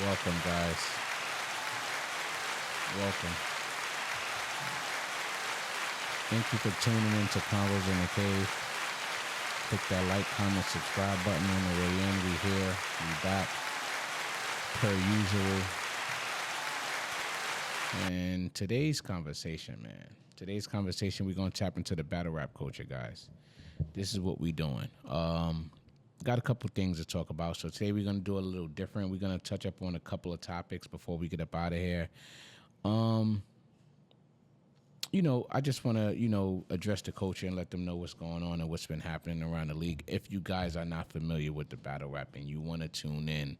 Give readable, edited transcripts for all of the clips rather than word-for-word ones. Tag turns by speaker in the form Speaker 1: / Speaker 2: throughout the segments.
Speaker 1: Welcome, guys. Welcome. Thank you for tuning in to Convos in the Cave. Click that like, comment, subscribe button on the way in. We here. We back. Per usual. And today's conversation, man. Today's conversation, we're going to tap into the battle rap culture, guys. This is what we doing. Got a couple things to talk about. So today we're going to do a little different. We're going to touch up on a couple of topics before we get up out of here. I just want to, address the culture and let them know what's going on and what's been happening around the league. If you guys are not familiar with the battle rap and you want to tune in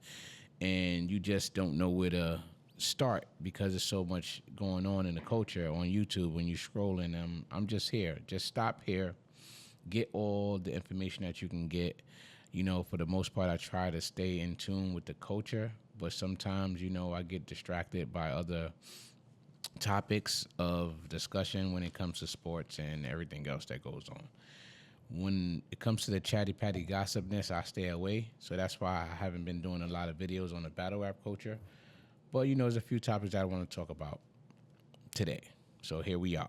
Speaker 1: and you just don't know where to start because there's so much going on in the culture on YouTube when you're scrolling, I'm just here. Just stop here. Get all the information that you can get. For the most part, I try to stay in tune with the culture, but sometimes, I get distracted by other topics of discussion when it comes to sports and everything else that goes on. When it comes to the chatty patty gossipness, I stay away. So that's why I haven't been doing a lot of videos on the battle rap culture. But, there's a few topics that I want to talk about today. So here we are.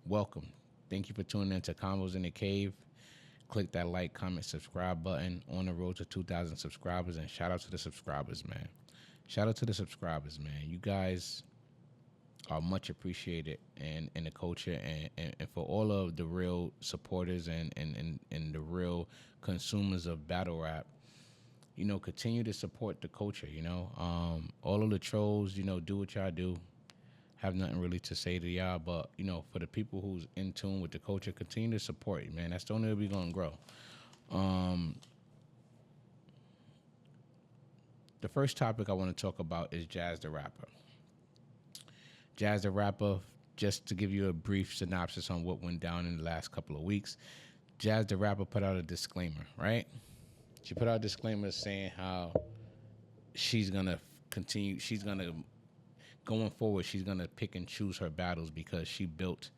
Speaker 1: Welcome. Thank you for tuning in to Convos in the Cave. Click that like, comment, subscribe button. On the road to 2,000 subscribers. And shout out to the subscribers, man. Shout out to the subscribers, man. You guys are much appreciated in the culture and for all of the real supporters and the real consumers of battle rap. Continue to support the culture, all of the trolls, do what y'all do. Have nothing really to say to y'all, but for the people who's in tune with the culture, continue to support it, man. That's the only way we're gonna grow. The first topic I want to talk about is Jaz Da Rapper. Jaz Da Rapper, just to give you a brief synopsis on what went down in the last couple of weeks, Jaz Da Rapper put out a disclaimer, right? She put out a disclaimer saying how she's gonna continue, going forward, she's gonna pick and choose her battles because she built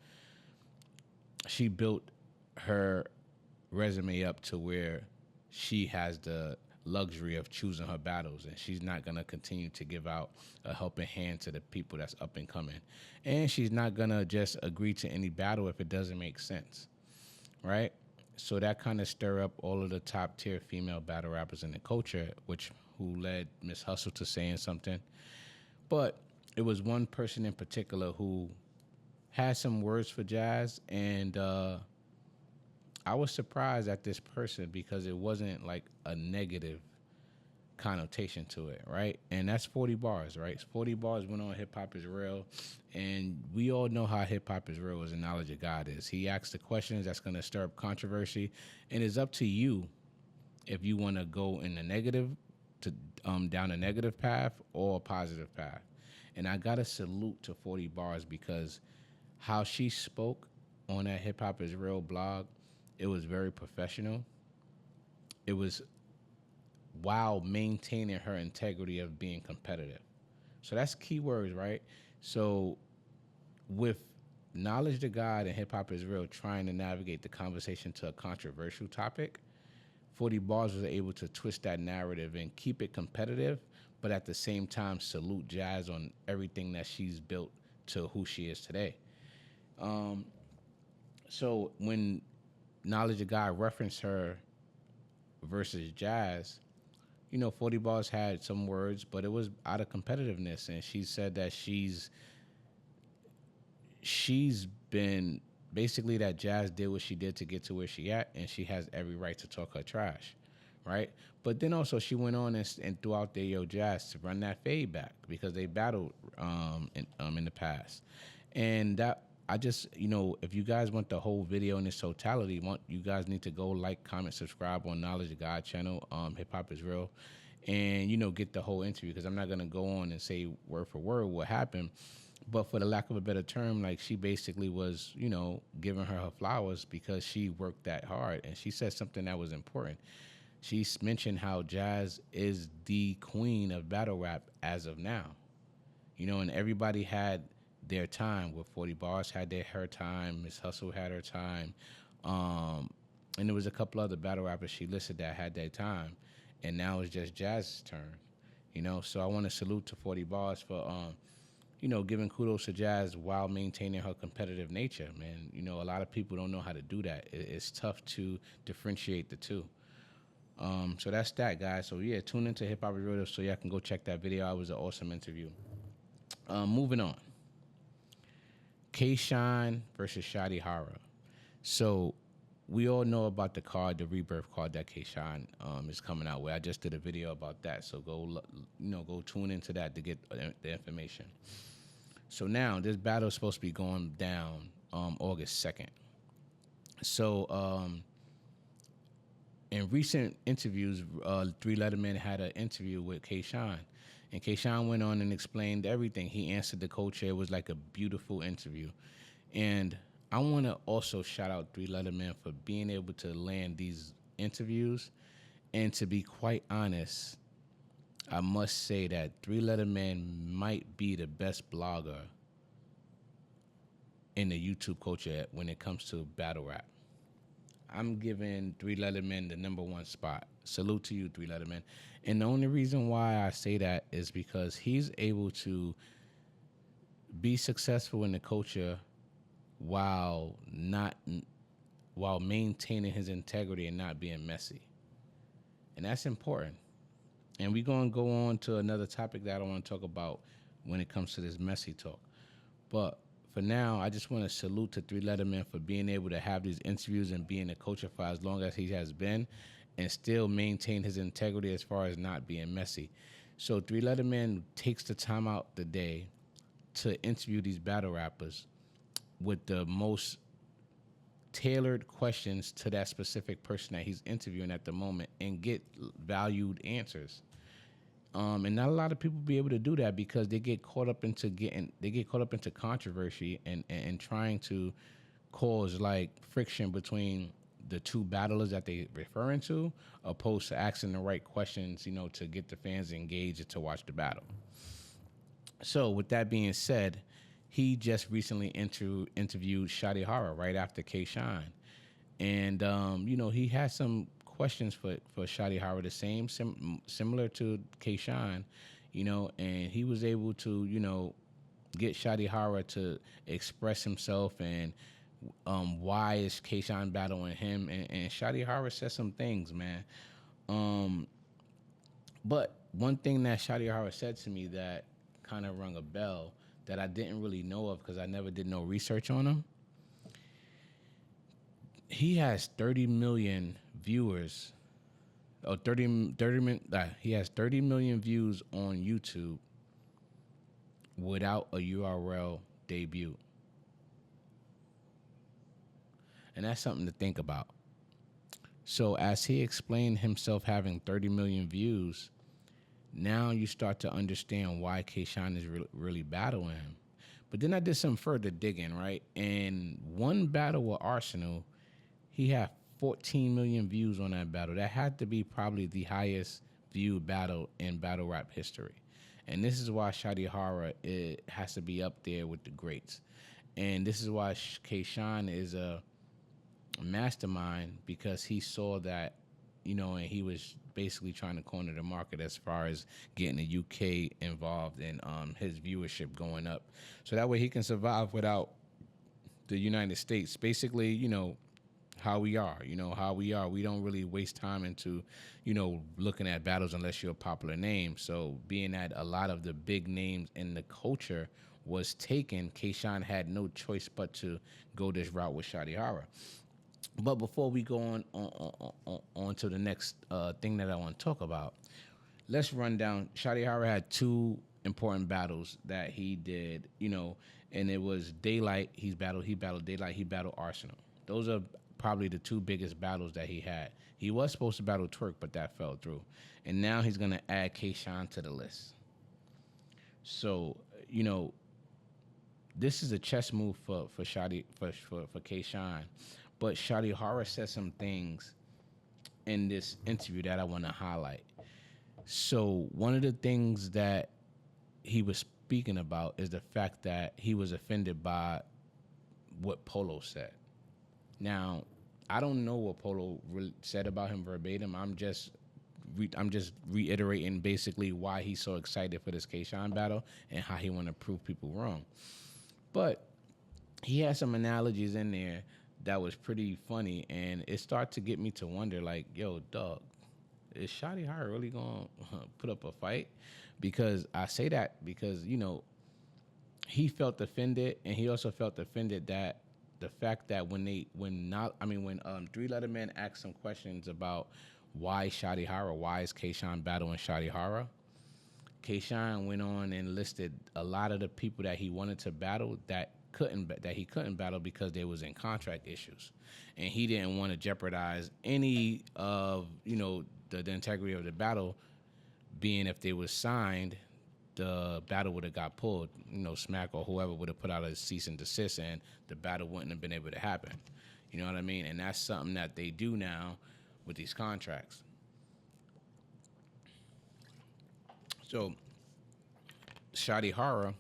Speaker 1: her resume up to where she has the luxury of choosing her battles, and she's not gonna continue to give out a helping hand to the people that's up and coming, and she's not gonna just agree to any battle if it doesn't make sense, right? So that kind of stir up all of the top tier female battle rappers in the culture, who led Miss Hustle to saying something, but it was one person in particular who had some words for Jaz, and I was surprised at this person because it wasn't like a negative connotation to it, right? And that's 40 bars, right? 40 bars went on Hip Hop Is Real, and we all know how Hip Hop Is Real as a knowledge of God is. He asks the questions that's going to stir up controversy, and it's up to you if you want to go in the negative, to down a negative path or a positive path. And I got to salute to 40 bars because how she spoke on that Hip Hop Is Real blog, it was very professional. It was while maintaining her integrity of being competitive. So that's key words, right? So with knowledge to God and Hip Hop Is Real trying to navigate the conversation to a controversial topic, 40 Bars was able to twist that narrative and keep it competitive, but at the same time salute Jaz on everything that she's built to who she is today. So when Knowledge of God referenced her versus Jaz, 40 Bars had some words, but it was out of competitiveness, and she said that she's been basically that Jaz did what she did to get to where she at, and she has every right to talk her trash, right? But then also she went on and threw out there, yo, Jaz, to run that fade back because they battled in the past, and that. I just, if you guys want the whole video in its totality, you guys need to go like, comment, subscribe on Knowledge of God channel, Hip Hop Is Real, and, get the whole interview because I'm not going to go on and say word for word what happened. But for the lack of a better term, like she basically was, giving her flowers because she worked that hard. And she said something that was important. She mentioned how Jaz is the queen of battle rap as of now, and everybody had their time. With 40 Bars had her time, Miss Hustle had her time, and there was a couple other battle rappers she listed that had their time, and now it's just Jaz's turn. So I want to salute to 40 Bars for giving kudos to Jazz while maintaining her competitive nature, man. A lot of people don't know how to do that. It's tough to differentiate the two. So that's that, guys. So yeah, tune into Hip Hop Radio so y'all can go check that video. It was an awesome interview. Moving on. K-Shine versus Shadi Hara. So we all know about the card, the rebirth card that K-Shine is coming out with. I just did a video about that, so go tune into that to get the information. So now this battle is supposed to be going down August 2nd. So in recent interviews, Three Letterman had an interview with K-Shine. And K-Shine went on and explained everything. He answered the culture. It was like a beautiful interview. And I want to also shout out Three Letterman for being able to land these interviews. And to be quite honest, I must say that Three Letterman might be the best blogger in the YouTube culture when it comes to battle rap. I'm giving Three Letterman the number one spot. Salute to you, Three Letterman. And the only reason why I say that is because he's able to be successful in the culture while maintaining his integrity and not being messy. And that's important. And we're going to go on to another topic that I want to talk about when it comes to this messy talk. But for now, I just want to salute to Three Letterman for being able to have these interviews and being a coach for as long as he has been and still maintain his integrity as far as not being messy. So Three Letterman takes the time out the day to interview these battle rappers with the most tailored questions to that specific person that he's interviewing at the moment and get valued answers. And not a lot of people be able to do that because they get caught up into controversy and trying to cause like friction between the two battlers that they referring to, opposed to asking the right questions, to get the fans engaged and to watch the battle. So with that being said, he just recently interviewed Shadi Hara right after K-Shine. And, he had some questions for Shadi Hara, the same, similar to K-Shine, and he was able to, get Shadi Hara to express himself and why is K-Shine battling him. And Shadi Hara said some things, man. But one thing that Shadi Hara said to me that kind of rung a bell that I didn't really know of because I never did no research on him. He has 30 million viewers, or he has 30 million views on YouTube without a URL debut. And that's something to think about. So as he explained himself having 30 million views, now you start to understand why K-Shine is really battling him. But then I did some further digging, right? And one battle with Arsenal, he had 14 million views on that battle. That had to be probably the highest viewed battle in battle rap history. And this is why Shadi Hara has to be up there with the greats. And this is why K-Shine is a mastermind, because he saw that, and he was basically trying to corner the market as far as getting the UK involved in his viewership going up. So that way he can survive without the United States. Basically, how we are. We don't really waste time into, looking at battles unless you're a popular name. So being that a lot of the big names in the culture was taken, K-Shine had no choice but to go this route with Shadi Hara. But before we go on to the next thing that I want to talk about, let's run down. Shadi Hara had two important battles that he did, and it was Daylight. He battled Daylight. He battled Arsenal. Those are probably the two biggest battles that he had. He was supposed to battle Twerk, but that fell through. And now he's going to add K-Shine to the list. So, this is a chess move for Shadi, for K-Shine. But Shadi Hara said some things in this interview that I want to highlight. So one of the things that he was speaking about is the fact that he was offended by what Polo said. Now, I don't know what Polo really said about him verbatim. I'm just I'm just reiterating basically why he's so excited for this Kayshawn battle and how he want to prove people wrong. But he had some analogies in there that was pretty funny, and it started to get me to wonder, like, yo, dog, is Shotty Hart really gonna put up a fight? Because I say that because he felt offended, and he also felt offended that the fact that when Three Letterman asked some questions about why Shotty Hara, why is Kayshawn battling Shotty Hara, Kayshawn went on and listed a lot of the people that he wanted to battle that he couldn't battle because they was in contract issues, and he didn't want to jeopardize any of the integrity of the battle, being if they was signed, the battle would have got pulled. Smack or whoever would have put out a cease and desist, and the battle wouldn't have been able to happen. You know what I mean? And that's something that they do now with these contracts. So, Shotty Hara,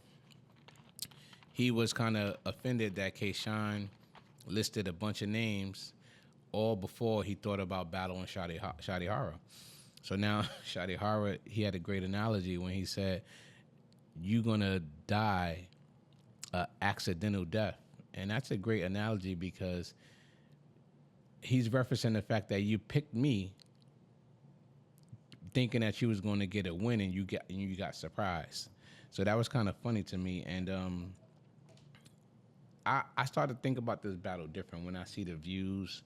Speaker 1: he was kind of offended that Kayshawn listed a bunch of names all before he thought about battling Shotty Hara. So now Shotty Hara, he had a great analogy when he said, "You're gonna die a accidental death," and that's a great analogy because he's referencing the fact that you picked me thinking that you was going to get a win, and you got surprised. So that was kind of funny to me, and I started to think about this battle different when I see the views,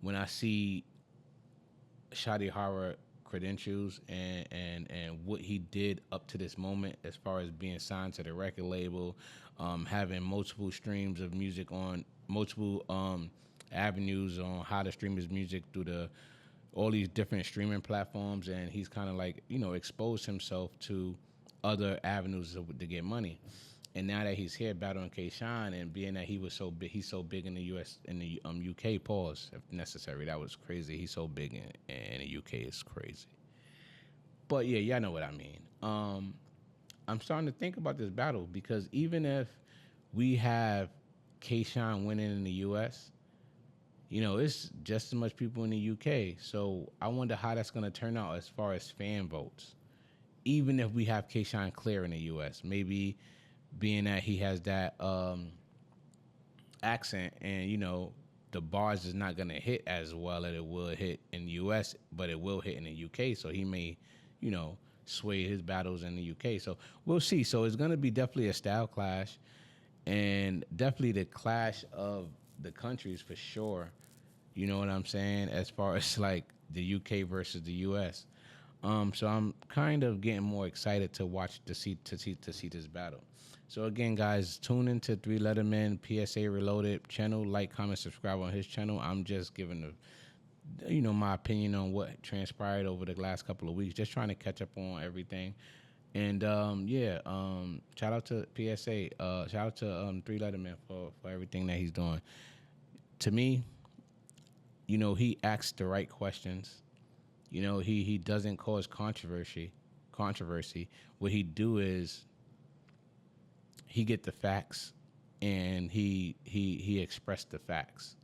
Speaker 1: when I see Shotty Hara credentials and what he did up to this moment as far as being signed to the record label, having multiple streams of music on multiple avenues on how to stream his music through all these different streaming platforms, and he's kind of like exposed himself to other avenues to get money. And now that he's here battling Kayshawn, and being that he was so big, he's so big in the the UK. Pause if necessary. That was crazy. He's so big in the UK. It's crazy. But yeah, y'all know what I mean. I'm starting to think about this battle because even if we have Kayshawn winning in the US, it's just as much people in the UK. So I wonder how that's going to turn out as far as fan votes. Even if we have Kayshawn clear in the US, maybe being that he has that accent, and the bars is not going to hit as well as it will hit in the US, but it will hit in the UK. So he may, sway his battles in the UK. So we'll see. So it's going to be definitely a style clash, and definitely the clash of the countries for sure. You know what I'm saying? As far as like the UK versus the US. So I'm kind of getting more excited to watch to see this battle. So again, guys, tune into Three Letterman PSA Reloaded channel. Like, comment, subscribe on his channel. I'm just giving my opinion on what transpired over the last couple of weeks. Just trying to catch up on everything. And shout out to PSA. Shout out to Three Letterman for everything that he's doing. To me, he asks the right questions. He doesn't cause controversy. What he do is he get the facts, and he expressed the facts.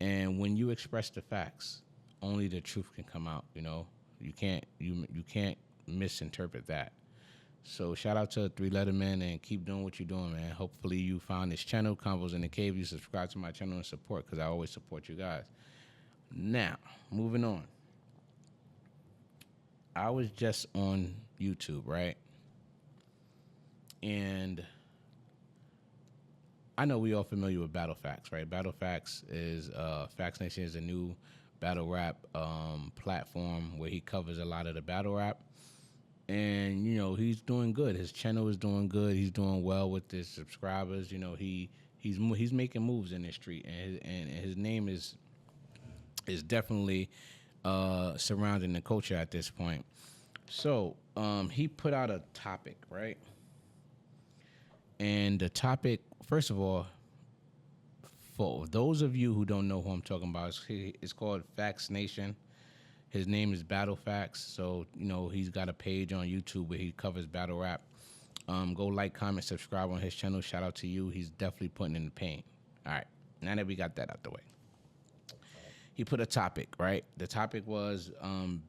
Speaker 1: And when you express the facts, only the truth can come out. You can't misinterpret that. So shout out to Three Letterman, and keep doing what you're doing, man. Hopefully you found this channel, Convos in the Cave. You subscribe to my channel and support, because I always support you guys. Now, moving on. I was just on YouTube, right? And I know we all familiar with Battle Facts, right? Battle Facts is Facts Nation is a new battle rap platform where he covers a lot of the battle rap. And he's doing good. His channel is doing good. He's doing well with his subscribers. He's making moves in the street, and his name is definitely surrounding the culture at this point. So he put out a topic, right? And the topic, first of all, for those of you who don't know who I'm talking about, it's called Facts Nation. His name is Battle Facts. So, he's got a page on YouTube where he covers battle rap. Go like, comment, subscribe on his channel. Shout out to you. He's definitely putting in the pain. All right. Now that we got that out the way. He put a topic, right? The topic was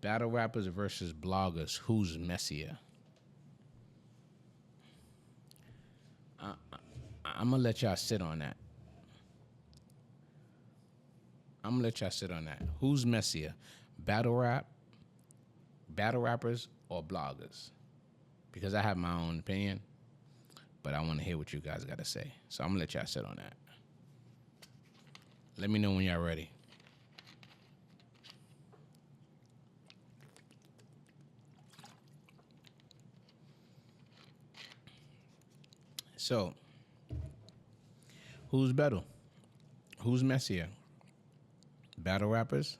Speaker 1: battle rappers versus bloggers. Who's messier? I'm gonna let y'all sit on that. Who's messier? Battle rap, battle rappers, or bloggers? Because I have my own opinion, but I want to hear what you guys got to say. So I'm gonna let y'all sit on that. Let me know when y'all ready. So, who's better? Who's messier? Battle rappers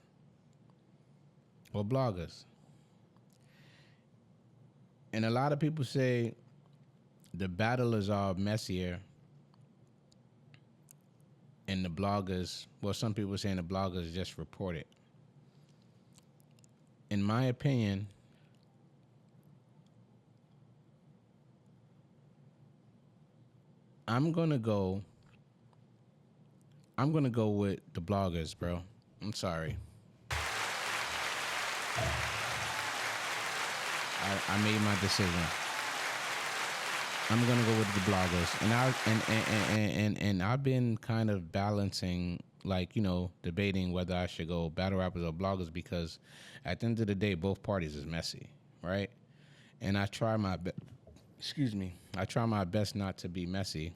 Speaker 1: or bloggers? And a lot of people say the battlers are messier and the bloggers, well, some people are saying the bloggers just report it. In my opinion, I'm gonna go. I'm gonna go with the bloggers, bro. I'm sorry. I made my decision. I'm gonna go with the bloggers, and I've been kind of balancing, like, debating whether I should go battle rappers or bloggers, because at the end of the day, both parties is messy, right? And I try my excuse me, I try my best not to be messy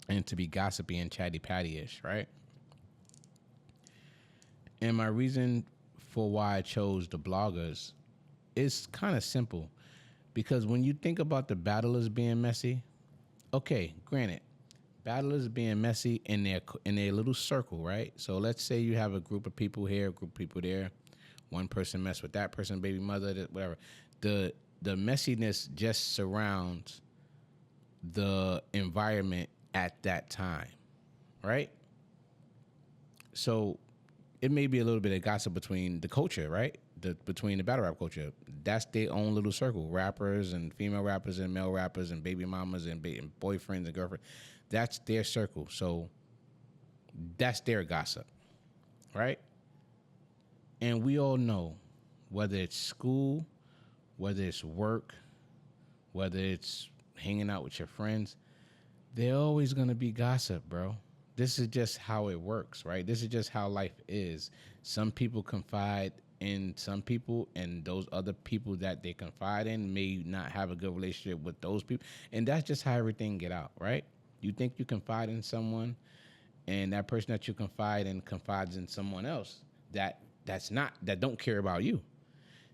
Speaker 1: and to be gossipy and chatty patty-ish, right? And my reason for why I chose the bloggers is kind of simple, because when you think about the battlers being messy, okay, granted, battlers being messy in their little circle, right? So let's say you have a group of people here, a group of people there. One person mess with that person, baby mother, whatever. The messiness just surrounds the environment at that time, right? So it may be a little bit of gossip between the culture, right? Between the battle rap culture. That's their own little circle. Rappers and female rappers and male rappers and baby mamas and boyfriends and girlfriends. That's their circle. So that's their gossip, right? And we all know, whether it's school, whether it's work, whether it's hanging out with your friends, they're always going to be gossip, bro. This is just how it works, right? This is just how life is. Some people confide in some people, and those other people that they confide in may not have a good relationship with those people. And that's just how everything get out, right? You think you confide in someone, and that person that you confide in confides in someone else that don't care about you.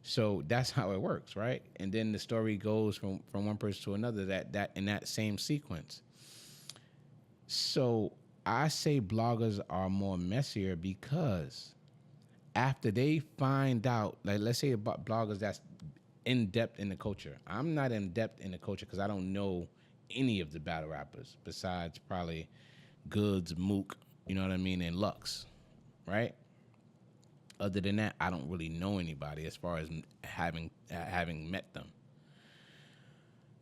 Speaker 1: So that's how it works, right? And then the story goes from one person to another, that in that same sequence. So I say bloggers are more messier because after they find out, like, let's say about bloggers that's in depth in the culture. I'm not in depth in the culture because I don't know any of the battle rappers besides probably Goods, Mook, you know what I mean, and Lux, right? Other than that, I don't really know anybody as far as having met them.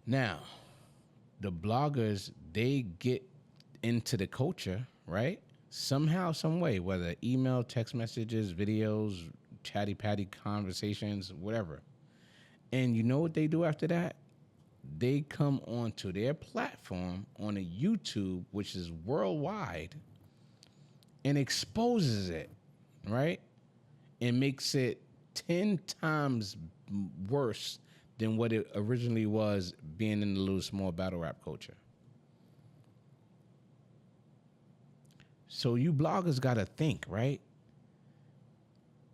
Speaker 1: Now, the bloggers, they get into the culture, right? Somehow, some way, whether email, text messages, videos, chatty patty conversations, whatever. And you know what they do after that? They come onto their platform on a YouTube, which is worldwide, and exposes it, right? And makes it 10 times worse than what it originally was, being in the little small battle rap culture. So you bloggers got to think, right?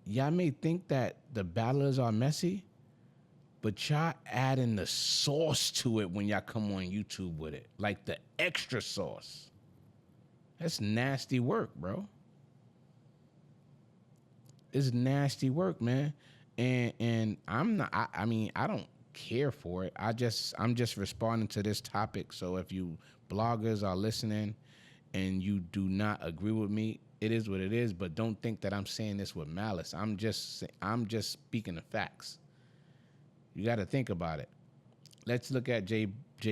Speaker 1: Y'all may think that the battlers are messy, but y'all adding the sauce to it when y'all come on YouTube with it. Like the extra sauce. That's nasty work, bro. It's nasty work, man. And I'm not, I mean, I don't care for it. I'm just responding to this topic. So if you bloggers are listening and you do not agree with me, it is what it is, but don't think that I'm saying this with malice. I'm just speaking the facts. You got to think about it. Let's look at Jay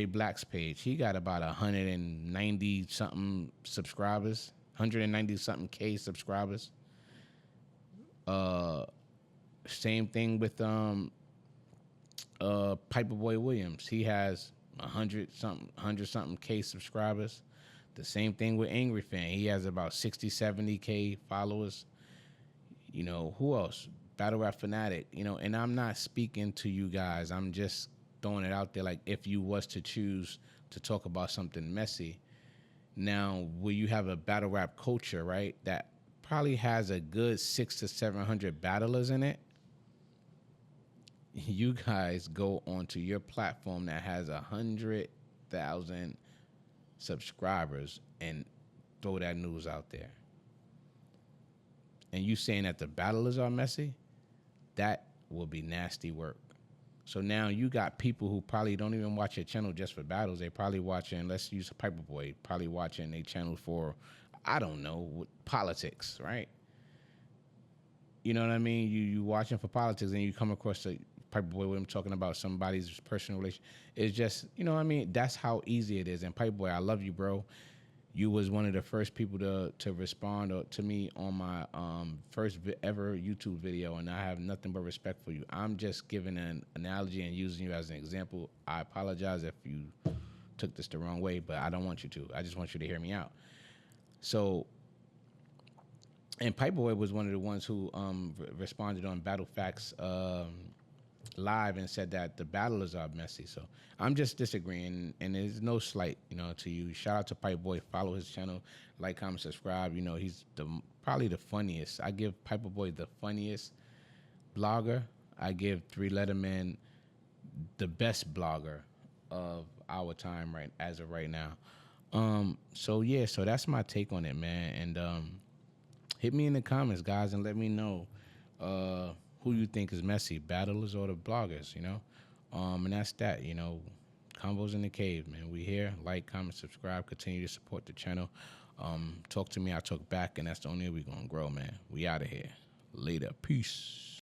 Speaker 1: Black's page. He got about 190 something subscribers, 190 something K subscribers. Uh, Same thing with Piper Boy Williams. He has 100 something K subscribers. The same thing with Angry Fan. He has about 60, 70 K followers. Who else? Battle Rap Fanatic. And I'm not speaking to you guys. I'm just throwing it out there. Like, if you was to choose to talk about something messy, now will you have a battle rap culture, right? That probably has a good 600 to 700 battlers in it. You guys go onto your platform that has 100,000 subscribers and throw that news out there. And you saying that the battlers are messy, that will be nasty work. So now you got people who probably don't even watch your channel just for battles. They probably watching, let's use Piper Boy, probably watching a channel for, I don't know, politics, right? You know what I mean? You watching for politics and you come across a Piper Boy with him talking about somebody's personal relation. It's just, you know what I mean? That's how easy it is. And Piper Boy, I love you, bro. You was one of the first people to respond to me on my first ever YouTube video, and I have nothing but respect for you. I'm just giving an analogy and using you as an example. I apologize if you took this the wrong way, but I don't want you to. I just want you to hear me out. So, and Piper Boy was one of the ones who responded on Battle Facts live and said that the battlers are messy. So I'm just disagreeing, and there's no slight, to you. Shout out to Piper Boy. Follow his channel, like, comment, subscribe. He's probably the funniest. I give Piper Boy the funniest blogger. I give Three Letterman the best blogger of our time as of right now. So yeah, so that's my take on it, man. And hit me in the comments, guys, and let me know who you think is messy, battlers or the bloggers, And that's that, Combos in the Cave, man. We here. Like, comment, subscribe. Continue to support the channel. Talk to me, I talk back, and that's the only way we're going to grow, man. We out of here. Later. Peace.